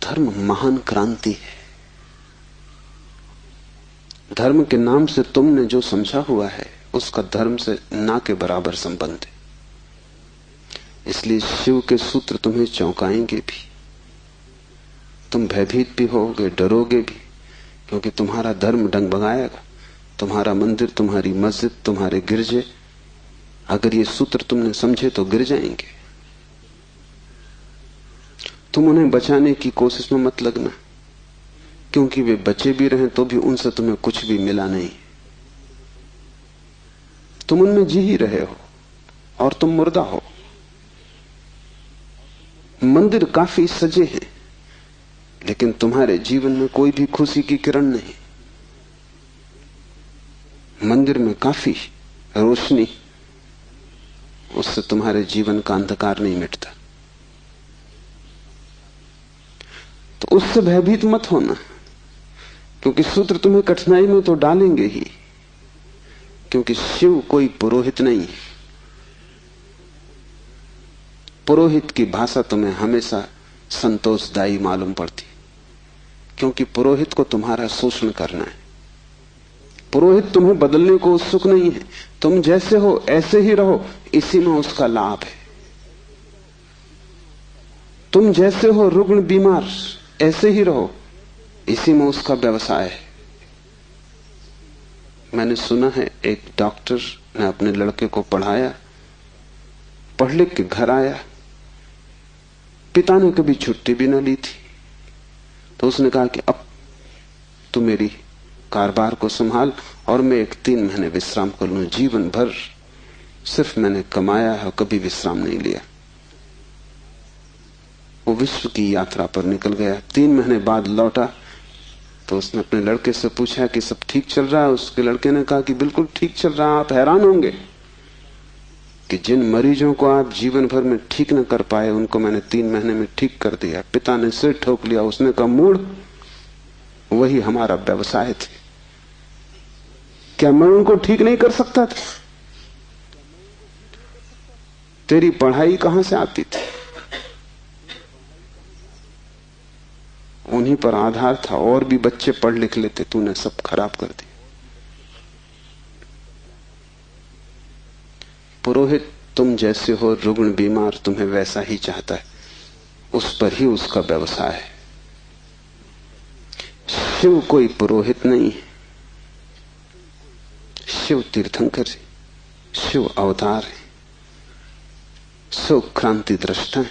धर्म महान क्रांति है। धर्म के नाम से तुमने जो समझा हुआ है उसका धर्म से ना के बराबर संबंध है। इसलिए शिव के सूत्र तुम्हें चौंकाएंगे भी, तुम भयभीत भी होगे, डरोगे भी, क्योंकि तुम्हारा धर्म डगमगाएगा। तुम्हारा मंदिर, तुम्हारी मस्जिद, तुम्हारे गिरजे, अगर ये सूत्र तुमने समझे तो गिर जाएंगे। तुम उन्हें बचाने की कोशिश में मत लगना, क्योंकि वे बचे भी रहें तो भी उनसे तुम्हें कुछ भी मिला नहीं। तुम उनमें जी ही रहे हो और तुम मुर्दा हो। मंदिर काफी सजे हैं, लेकिन तुम्हारे जीवन में कोई भी खुशी की किरण नहीं। मंदिर में काफी रोशनी, उससे तुम्हारे जीवन का अंधकार नहीं मिटता। तो उससे भयभीत मत होना, क्योंकि सूत्र तुम्हें कठिनाई में तो डालेंगे ही, क्योंकि शिव कोई पुरोहित नहीं है। पुरोहित की भाषा तुम्हें हमेशा संतोषदायी मालूम पड़ती, क्योंकि पुरोहित को तुम्हारा शोषण करना है। पुरोहित तुम्हें बदलने को उत्सुक नहीं है। तुम जैसे हो ऐसे ही रहो, इसी में उसका लाभ है। तुम जैसे हो रुग्ण बीमार, ऐसे ही रहो, इसी में उसका व्यवसाय है। मैंने सुना है एक डॉक्टर ने अपने लड़के को पढ़ाया, पढ़ लिख के घर आया, पिता ने कभी छुट्टी भी न ली थी। तो उसने कहा कि अब तू मेरी कारोबार को संभाल और मैं 3 महीने विश्राम कर लूं। जीवन भर सिर्फ मैंने कमाया है, कभी विश्राम नहीं लिया। वो विश्व की यात्रा पर निकल गया। 3 महीने बाद लौटा तो उसने अपने लड़के से पूछा कि सब ठीक चल रहा है। उसके लड़के ने कहा कि बिल्कुल ठीक चल रहा है। आप हैरान होंगे कि जिन मरीजों को आप जीवन भर में ठीक न कर पाए, उनको मैंने 3 महीने में ठीक कर दिया। पिता ने सिर ठोक लिया। उसने कहा, मूढ़, वही हमारा व्यवसाय थे। क्या मैं उनको ठीक नहीं कर सकता था? तेरी पढ़ाई कहां से आती थी? उन्हीं पर आधार था, और भी बच्चे पढ़ लिख लेते, तूने सब खराब कर दिया। पुरोहित तुम जैसे हो रुग्ण बीमार, तुम्हें वैसा ही चाहता है, उस पर ही उसका व्यवसाय है। शिव कोई पुरोहित नहीं है। शिव तीर्थंकर है, शिव अवतार है, शिव क्रांति दृष्टा है,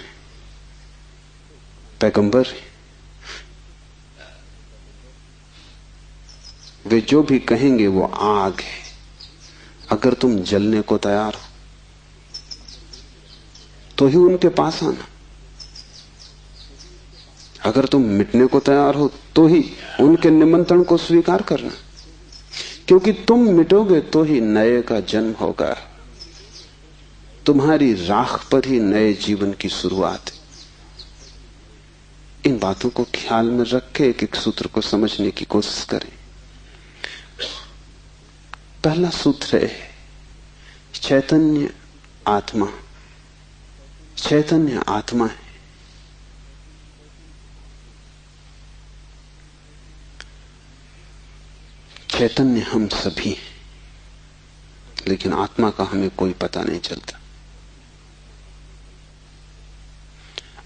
पैगंबर है। वे जो भी कहेंगे वो आग है। अगर तुम जलने को तैयार हो तो ही उनके पास आना। अगर तुम मिटने को तैयार हो तो ही उनके निमंत्रण को स्वीकार करना, क्योंकि तुम मिटोगे तो ही नए का जन्म होगा। तुम्हारी राख पर ही नए जीवन की शुरुआत है। इन बातों को ख्याल में रख के एक सूत्र को समझने की कोशिश करें। पहला सूत्र है चैतन्य आत्मा। चैतन्य आत्मा है। चैतन्य हम सभी हैं, लेकिन आत्मा का हमें कोई पता नहीं चलता।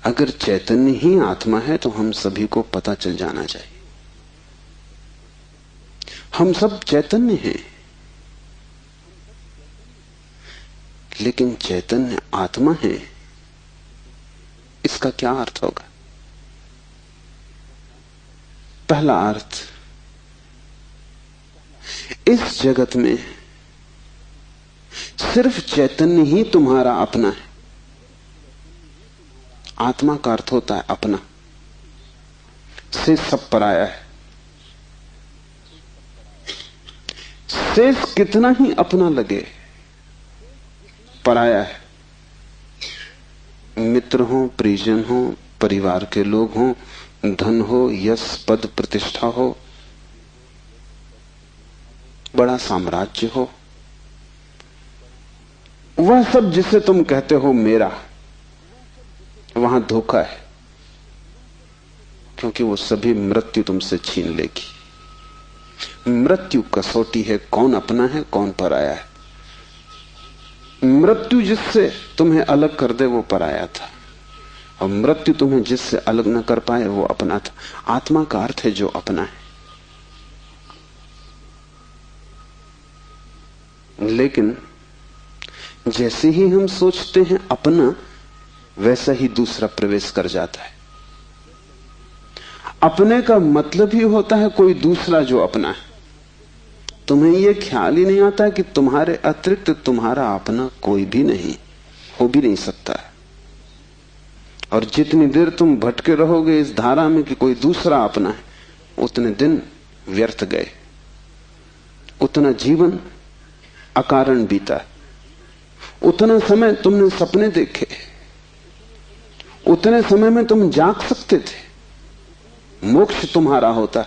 अगर चैतन्य ही आत्मा है तो हम सभी को पता चल जाना चाहिए। हम सब चैतन्य हैं, लेकिन चैतन्य आत्मा है, इसका क्या अर्थ होगा? पहला अर्थ, इस जगत में सिर्फ चैतन्य ही तुम्हारा अपना है। आत्मा का अर्थ होता है अपना, से सब पराया है। शेष कितना ही अपना लगे, पराया है। मित्र हो, परिजन हो, परिवार के लोग हो, धन हो, यश पद प्रतिष्ठा हो, बड़ा साम्राज्य हो, वह सब जिसे तुम कहते हो मेरा, वहां धोखा है। क्योंकि वो सभी मृत्यु तुमसे छीन लेगी। मृत्यु कसौटी है, कौन अपना है कौन पराया है। मृत्यु जिससे तुम्हें अलग कर दे वो पराया था, और मृत्यु तुम्हें जिससे अलग न कर पाए वो अपना था। आत्मा का अर्थ है जो अपना है। लेकिन जैसे ही हम सोचते हैं अपना, वैसा ही दूसरा प्रवेश कर जाता है। अपने का मतलब ही होता है कोई दूसरा जो अपना है। तुम्हें यह ख्याल ही नहीं आता कि तुम्हारे अतिरिक्त तुम्हारा अपना कोई भी नहीं, हो भी नहीं सकता है। और जितनी देर तुम भटके रहोगे इस धारा में कि कोई दूसरा अपना है, उतने दिन व्यर्थ गए, उतना जीवन अकारण बीता, उतना समय तुमने सपने देखे, उतने समय में तुम जाग सकते थे, मोक्ष तुम्हारा होता,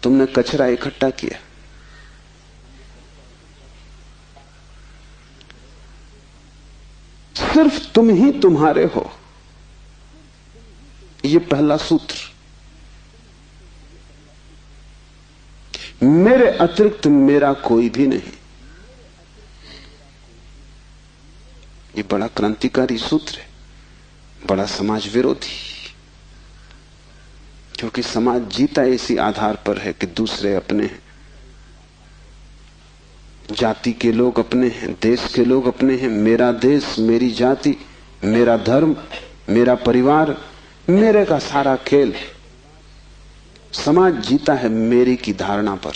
तुमने कचरा इकट्ठा किया। सिर्फ तुम ही तुम्हारे हो, यह पहला सूत्र। मेरे अतिरिक्त मेरा कोई भी नहीं, ये बड़ा क्रांतिकारी सूत्र है, बड़ा समाज विरोधी। क्योंकि समाज जीता इसी आधार पर है कि दूसरे अपने हैं, जाति के लोग अपने हैं, देश के लोग अपने हैं। मेरा देश, मेरी जाति, मेरा धर्म, मेरा परिवार, मेरे का सारा खेल। समाज जीता है मेरी की धारणा पर।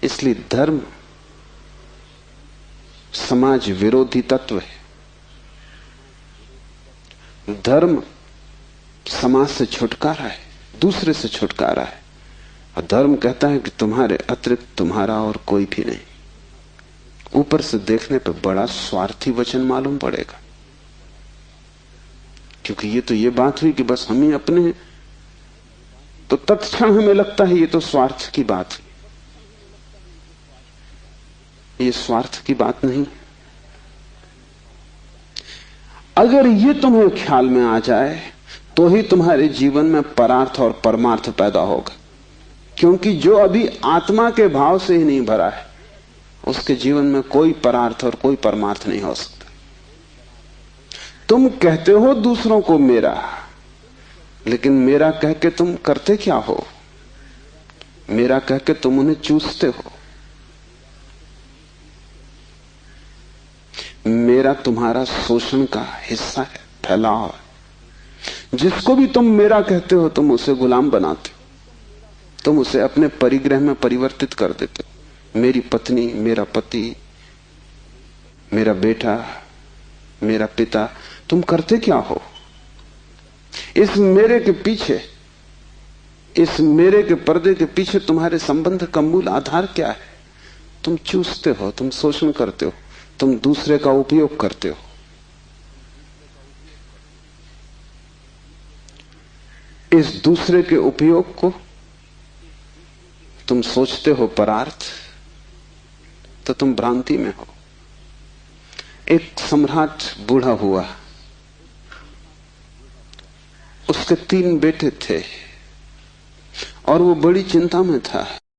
इसलिए धर्म समाज विरोधी तत्व है। धर्म समाज से छुटकारा है, दूसरे से छुटकारा है। और धर्म कहता है कि तुम्हारे अतिरिक्त तुम्हारा और कोई भी नहीं। ऊपर से देखने पर बड़ा स्वार्थी वचन मालूम पड़ेगा, क्योंकि ये बात हुई कि बस हम ही अपने हैं, तो तत्क्षण हमें लगता है ये तो स्वार्थ की बात हुई। ये स्वार्थ की बात नहीं। अगर ये तुम्हें ख्याल में आ जाए तो ही तुम्हारे जीवन में परार्थ और परमार्थ पैदा होगा। क्योंकि जो अभी आत्मा के भाव से ही नहीं भरा है, उसके जीवन में कोई परार्थ और कोई परमार्थ नहीं हो सकता। तुम कहते हो दूसरों को मेरा, लेकिन मेरा कह के तुम करते क्या हो? मेरा कह के तुम उन्हें चूसते हो। मेरा तुम्हारा शोषण का हिस्सा है, फैलाव है। जिसको भी तुम मेरा कहते हो, तुम उसे गुलाम बनाते हो, तुम उसे अपने परिग्रह में परिवर्तित कर देते हो। मेरी पत्नी, मेरा पति, मेरा बेटा, मेरा पिता, तुम करते क्या हो? इस मेरे के पीछे, इस मेरे के पर्दे के पीछे तुम्हारे संबंध का मूल आधार क्या है? तुम चूसते हो, तुम शोषण करते हो, तुम दूसरे का उपयोग करते हो। इस दूसरे के उपयोग को तुम सोचते हो परार्थ, तो तुम भ्रांति में हो। एक सम्राट बूढ़ा हुआ, उसके 3 बेटे थे और वो बड़ी चिंता में था।